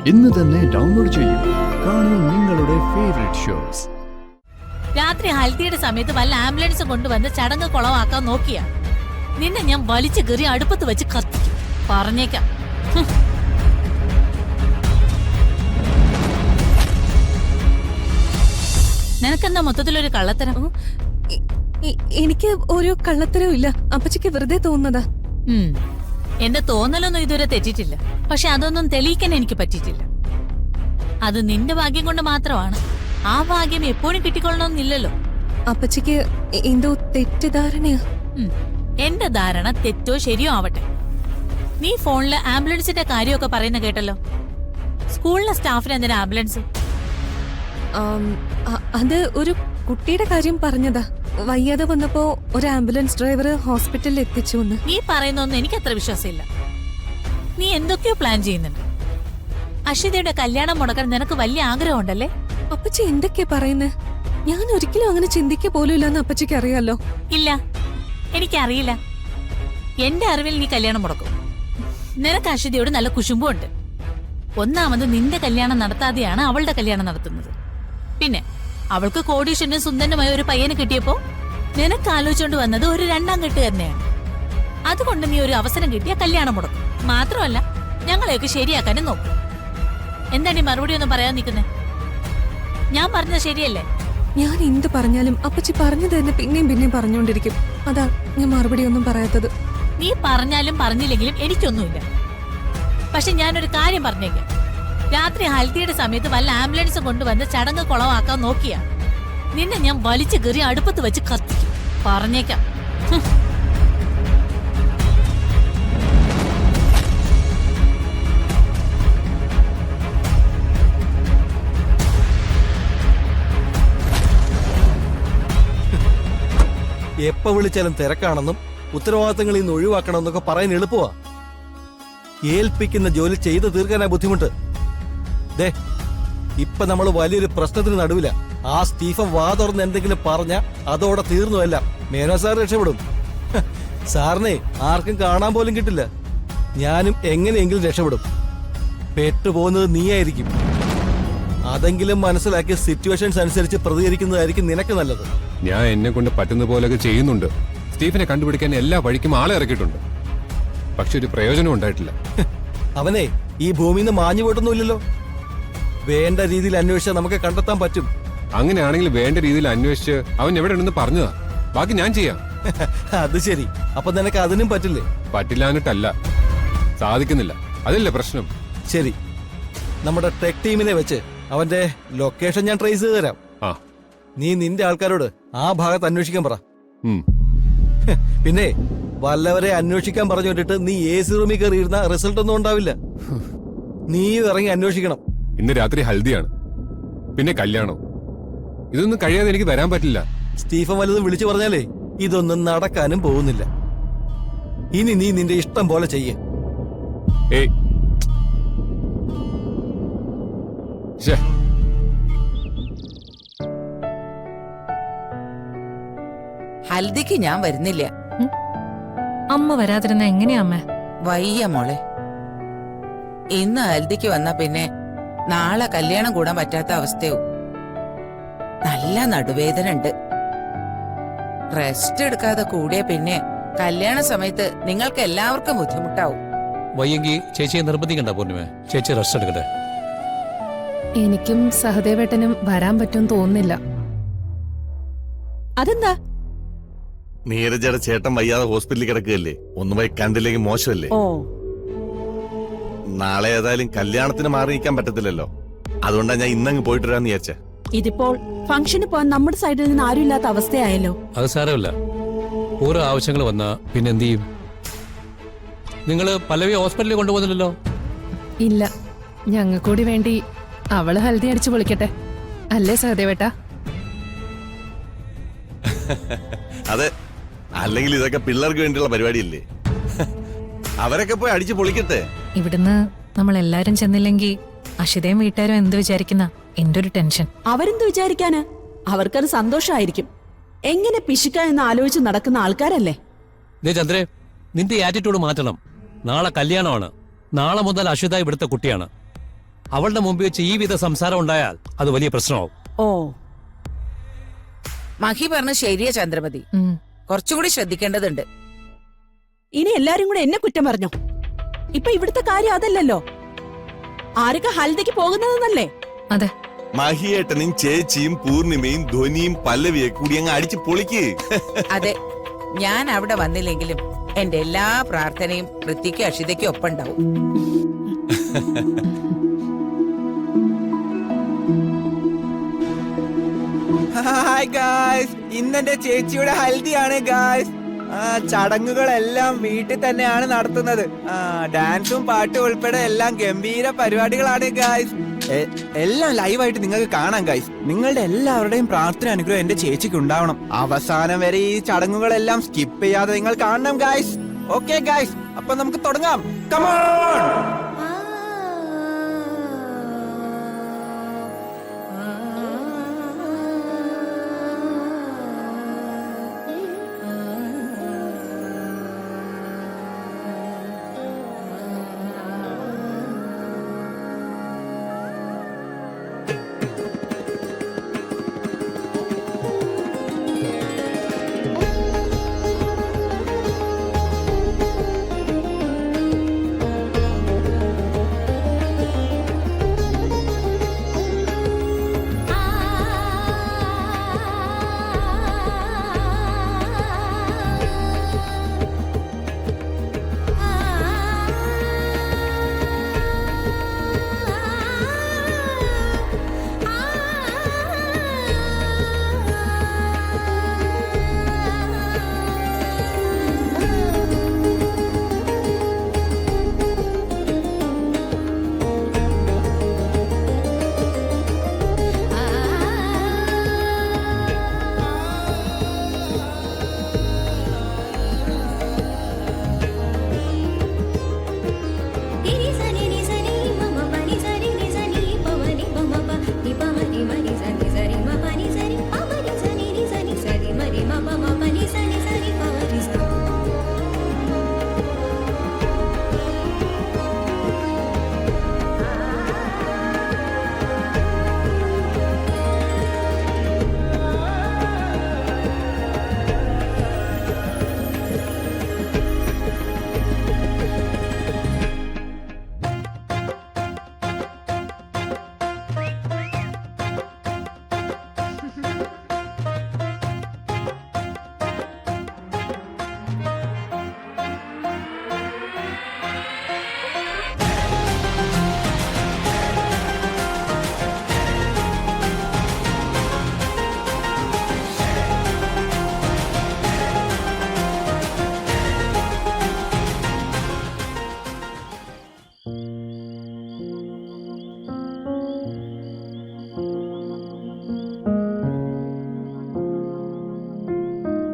ഇന്ന് തന്നെ ഡൗൺലോഡ് ചെയ്യൂ. കാണൂ നിങ്ങളുടെ ഫേവറേറ്റ് ഷോസ്. രാത്രി ഹൽദിയുടെ സമയത്ത് വല്ല ആംബുലൻസ് കൊണ്ടുവന്ന് ചടങ്ങ് കുളവാക്കാൻ നോക്കിയാ നിന്നെ ഞാൻ വലിച്ചു കയറി അടുപ്പത്ത് വെച്ച് കത്തിക്കും. പറഞ്ഞേക്കാം. നിനക്കെന്താ മൊത്തത്തിലൊരു കള്ളത്തരം? എനിക്ക് ഒരു കള്ളത്തരവും ഇല്ല. അപ്പച്ചിക്ക് വെറുതെ തോന്നുന്നതാ. എന്റെ തോന്നലൊന്നും ഇതുവരെ തെറ്റിട്ടില്ല. പക്ഷെ അതൊന്നും തെളിയിക്കാൻ എനിക്ക് പറ്റിയിട്ടില്ല. അത് നിന്റെ ഭാഗ്യം കൊണ്ട് മാത്രമാണ്. ആ ഭാഗ്യം എപ്പോഴും കിട്ടിക്കൊള്ളണമെന്നില്ലല്ലോ. അപ്പച്ചിക്ക് എന്തോ തെറ്റിദ്ധാരണയാ. എന്റെ ധാരണ തെറ്റോ ശരിയോ ആവട്ടെ. നീ ഫോണില് ആംബുലൻസിന്റെ കാര്യമൊക്കെ പറയുന്ന കേട്ടല്ലോ. സ്കൂളിലെ സ്റ്റാഫിന് എന്തിനാ ആംബുലൻസ്? അത് ഒരു കുട്ടിയുടെ കാര്യം പറഞ്ഞതാ. വയ്യാതെ വന്നപ്പോ ഒരു ആംബുലൻസ് ഡ്രൈവർ ഹോസ്പിറ്റലിൽ എത്തിച്ചു. നീ പറയുന്നൊന്നും എനിക്ക് അത്ര വിശ്വാസമില്ല. നീ എന്തൊക്കെയോ പ്ലാൻ ചെയ്യുന്നുണ്ട്. അഷിതയുടെ കല്യാണം മുടക്കാൻ നിനക്ക് വലിയ ആഗ്രഹമുണ്ടല്ലേ? അപ്പച്ചി എന്തൊക്കെയാ പറയുന്നത്? ഞാൻ ഒരിക്കലും അങ്ങനെ ചിന്തിക്ക പോലും ഇല്ലെന്ന് അപ്പച്ചിക്ക് അറിയാലോ. ഇല്ല, എനിക്കറിയില്ല. എന്റെ അറിവിൽ നീ കല്യാണം മുടക്കും. നിനക്ക് അഷിതയോട് നല്ല കുശുമ്പുണ്ട്. ഒന്നാമത് നിന്റെ കല്യാണം നടത്താതെയാണ് അവളുടെ കല്യാണം നടത്തുന്നത്. പിന്നെ അവൾക്ക് കോടീശ്വരനും സുന്ദരനുമായ ഒരു പയ്യനെ കിട്ടിയപ്പോ നിനക്ക് ആലോചിച്ചോണ്ട് വന്നത് ഒരു രണ്ടാം കെട്ട് തന്നെയാണ്. അതുകൊണ്ട് നീ ഒരു അവസരം കിട്ടിയ കല്യാണം മുടക്കും. മാത്രമല്ല ഞങ്ങളെയൊക്കെ ശരിയാക്കാനും നോക്കും. എന്താണ് ഈ മറുപടി ഒന്നും പറയാൻ നിൽക്കുന്നേ? ഞാൻ പറഞ്ഞത് ശരിയല്ലേ? ഞാൻ എന്ത് പറഞ്ഞാലും അപ്പച്ചി പറഞ്ഞത് തന്നെ പിന്നെയും പിന്നെയും പറഞ്ഞുകൊണ്ടിരിക്കും. അതാ ഞാൻ മറുപടി ഒന്നും പറയാത്തത്. നീ പറഞ്ഞാലും പറഞ്ഞില്ലെങ്കിലും എനിക്കൊന്നുമില്ല. പക്ഷെ ഞാനൊരു കാര്യം പറഞ്ഞേക്കാം. രാത്രി ഹൽദിയുടെ സമയത്ത് വല്ല ആംബുലൻസ് കൊണ്ടുവന്ന് ചടങ്ങ് കുളവാക്കാൻ നോക്കിയാ നിന്നെ ഞാൻ വലിച്ചു കയറി അടുപ്പത്ത് വെച്ച് കത്തിക്കും. പറഞ്ഞേക്കാം. എപ്പോ വിളിച്ചാലും തിരക്കാണെന്നും ഉത്തരവാദിത്തങ്ങളിൽ നിന്ന് ഒഴിവാക്കണമെന്നൊക്കെ പറയാൻ എളുപ്പമാ. ഏൽപ്പിക്കുന്ന ജോലി ചെയ്തു തീർക്കാനാ ബുദ്ധിമുട്ട്. ദേ ഇപ്പൊ നമ്മൾ വലിയൊരു പ്രശ്നത്തിന് നടുവില. ആ സ്റ്റീഫൻ വാ തുറന്ന് എന്തെങ്കിലും പറഞ്ഞ അതോടെ തീർന്നുവല്ല. മേനോ സാർ രക്ഷപ്പെടും. സാറിനെ ആർക്കും കാണാൻ പോലും കിട്ടില്ല. ഞാനും എങ്ങനെയെങ്കിലും രക്ഷപ്പെടും. പെട്ടുപോകുന്നത് നീയായിരിക്കും. അതെങ്കിലും മനസ്സിലാക്കി സിറ്റുവേഷൻസ് അനുസരിച്ച് പ്രതികരിക്കുന്നതായിരിക്കും നിനക്ക് നല്ലത്. ഞാൻ എന്നെ കൊണ്ട് പറ്റുന്ന പോലെയൊക്കെ ചെയ്യുന്നുണ്ട്. സ്റ്റീഫനെ കണ്ടുപിടിക്കാൻ എല്ലാ വഴിക്കും ആളെ ഇറക്കിയിട്ടുണ്ട്. പക്ഷെ ഒരു പ്രയോജനം ഉണ്ടായിട്ടില്ല. അവനെ ഈ ഭൂമിയിൽ നിന്ന് മാഞ്ഞു പോയിട്ടൊന്നുമില്ലല്ലോ. വേണ്ട രീതിയിൽ അന്വേഷിച്ചാൽ നമുക്ക് കണ്ടെത്താൻ പറ്റും. അങ്ങനെയാണെങ്കിൽ വേണ്ട രീതിയിൽ അന്വേഷിച്ച് അവൻ എവിടെ ഉണ്ടെന്ന് പറഞ്ഞതാ. ബാക്കി ഞാൻ ചെയ്യാം. അത് ശരി. അപ്പൊ നിനക്ക് അതിനും പറ്റില്ലേ? പറ്റില്ലാന്നിട്ടല്ല, സാധിക്കുന്നില്ല. അതല്ലേ പ്രശ്നം. ശരി, നമ്മുടെ ടെക് ടീമിനെ വെച്ച് അവന്റെ ലൊക്കേഷൻ ഞാൻ ട്രേസ് ചെയ്ത് തരാം. നീ നിന്റെ ആൾക്കാരോട് ആ ഭാഗത്ത് അന്വേഷിക്കാൻ പറ. പിന്നെ വല്ലവരെ അന്വേഷിക്കാൻ പറഞ്ഞു വിട്ടിട്ട് നീ AC റൂമിൽ കയറിയിരുന്ന റിസൾട്ട് ഒന്നും ഉണ്ടാവില്ല. നീ ഇറങ്ങി അന്വേഷിക്കണം. ഇന്ന് രാത്രി ഹൽദിയാണ്, പിന്നെ കല്യാണം. ഇതൊന്നും കഴിയാതെ എനിക്ക് വരാൻ പറ്റില്ല. സ്റ്റീഫൻ വല്ലതും വിളിച്ചു പറഞ്ഞാലേ ഇതൊന്നും നടക്കാനും പോകുന്നില്ല. ഇനി നീ നിന്റെ ഇഷ്ടം പോലെ ചെയ്യേ. ഹൽദിക്ക് ഞാൻ വരുന്നില്ല. അമ്മ വരാതിരുന്ന എങ്ങനെയാ അമ്മ? വയ്യ മോളെ. ഇന്ന് ഹൽദിക്ക് വന്നാ പിന്നെ നാളെ കല്യാണം കൂടാൻ പറ്റാത്ത അവസ്ഥയാവും. നല്ല നടുവേദന ഉണ്ട്. റെസ്റ്റ് എടുക്കാതെ കൂടിയ പിന്നെ കല്യാണ സമയത്ത് നിങ്ങൾക്ക് എല്ലാവർക്കും ബുദ്ധിമുട്ടാവും. വയ്യെങ്കിൽ ചേച്ചിയെ നിർബന്ധിക്കണ്ട പൂർണിമ. ചേച്ചി റെസ്റ്റ് എടുക്കട്ടെ. എനിക്കും സഹദേവേട്ടനും വരാൻ പറ്റും തോന്നുന്നില്ല. അതെന്താ? നീരജയുടെ ചേട്ടൻ വയ്യാതെ ഹോസ്പിറ്റലിൽ കിടക്കുകയല്ലേ. ഒന്ന് പോയി കണ്ടില്ലെങ്കിൽ മോശമല്ലേ? നാളെ ഏതായാലും കല്യാണത്തിന് മാറി നിൽക്കാൻ പറ്റത്തില്ലല്ലോ. അതുകൊണ്ടാ ഞാൻ ഇന്നങ്ങ് പോയിട്ട് വരാന്ന് വിചാരിച്ച. ഇതിപ്പോൾ ഫംഗ്ഷന് പോകാൻ നമ്മുടെ സൈഡിൽ നിന്ന് ആരും ഇല്ലാത്ത അവസ്ഥയായല്ലോ. അത് സാരമില്ല. ഓരോ ആവശ്യങ്ങൾ വന്നാ പിന്നെ എന്ത് ചെയ്യും? നിങ്ങള് പല്ലവി ഹോസ്പിറ്റലിൽ കൊണ്ടുപോകുന്നില്ലല്ലോ? ഇല്ല, ഞങ്ങൾക്കൂടി വേണ്ടി അവള് ഹൽദി അടിച്ചു പൊളിക്കട്ടെ, അല്ലേ സഹദേവേട്ടാ? അതെ, അല്ലെങ്കിൽ ഇതൊക്കെ പിള്ളേർക്ക് വേണ്ടിയുള്ള പരിപാടിയല്ലേ. അവരൊക്കെ പോയി അടിച്ചു പൊളിക്കട്ടെ. ഇവിടുന്ന് നമ്മൾ എല്ലാരും ചെന്നില്ലെങ്കിൽ അഷിതയും വീട്ടുകാരും എന്ത് വിചാരിക്കുന്ന എന്റെ ഒരു ടെൻഷൻ. അവരെന്ത് വിചാരിക്കാന്? അവർക്കത് സന്തോഷമായിരിക്കും. എങ്ങനെ പിശുക്ക എന്ന് ആലോചിച്ച് നടക്കുന്ന ആൾക്കാരല്ലേ. ചന്ദ്രേ, നിന്റെ ആറ്റിറ്റ്യൂഡ് മാറ്റണം. നാളെ കല്യാണമാണ്. നാളെ മുതൽ അശ്വത ഇവിടുത്തെ കുട്ടിയാണ്. അവളുടെ മുമ്പിൽ വെച്ച് ഈ വിധ സംസാരം ഉണ്ടായാൽ അത് വലിയ പ്രശ്നമാവും. ഓ മഹി പറഞ്ഞ ശരിയാ ചന്ദ്രമതി. കുറച്ചുകൂടി ശ്രദ്ധിക്കേണ്ടതുണ്ട്. ഇനി എല്ലാരും കൂടെ എന്നെ കുറ്റം പറഞ്ഞോ? ഇപ്പൊ ഇവിടുത്തെ കാര്യം അതല്ലല്ലോ. ആരൊക്കെ ഹൽദിക്ക് പോകുന്നതെന്നല്ലേ? അതെ. മഹിയേട്ടനും ചേച്ചിയും പൂർണിമയും ധ്വനിയും പല്ലവിയെ കൂടി അങ്ങ് അടിച്ച് പൊളിക്ക്. അതെ, ഞാൻ അവിടെ വന്നില്ലെങ്കിലും എന്റെ എല്ലാ പ്രാർത്ഥനയും വൃത്തിക്കും അക്ഷിതയ്ക്കും ഒപ്പം ഉണ്ടാവും. ഹായ് ഗായ്സ്, ഇന്നെന്റെ ചേച്ചിയുടെ ഹൽദിയാണ് ഗായ്സ്. ചടങ്ങുകളെല്ലാം വീട്ടിൽ തന്നെയാണ് നടത്തുന്നത്. ഡാൻസും പാട്ടും ഉൾപ്പെടെ എല്ലാം ഗംഭീര പരിപാടികളാണ് ഗായ്സ്. എല്ലാം ലൈവായിട്ട് നിങ്ങൾക്ക് കാണാം ഗായ്സ്. നിങ്ങളുടെ എല്ലാവരുടെയും പ്രാർത്ഥന അനുഗ്രഹം എന്റെ ചേച്ചിക്ക് ഉണ്ടാവണം. അവസാനം വരെ ഈ ചടങ്ങുകളെല്ലാം സ്കിപ്പ് ചെയ്യാതെ നിങ്ങൾ കാണണം ഗായ്സ്. ഓക്കെ ഗായ്സ്, അപ്പൊ നമുക്ക് തുടങ്ങാം. കമോൺ.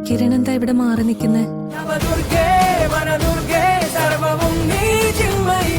കിരൺ എന്താ ഇവിടെ മാറി നിൽക്കുന്നേ? നവദുർഗേ വനദുർഗേ സർവവും നീ ചിന്മയി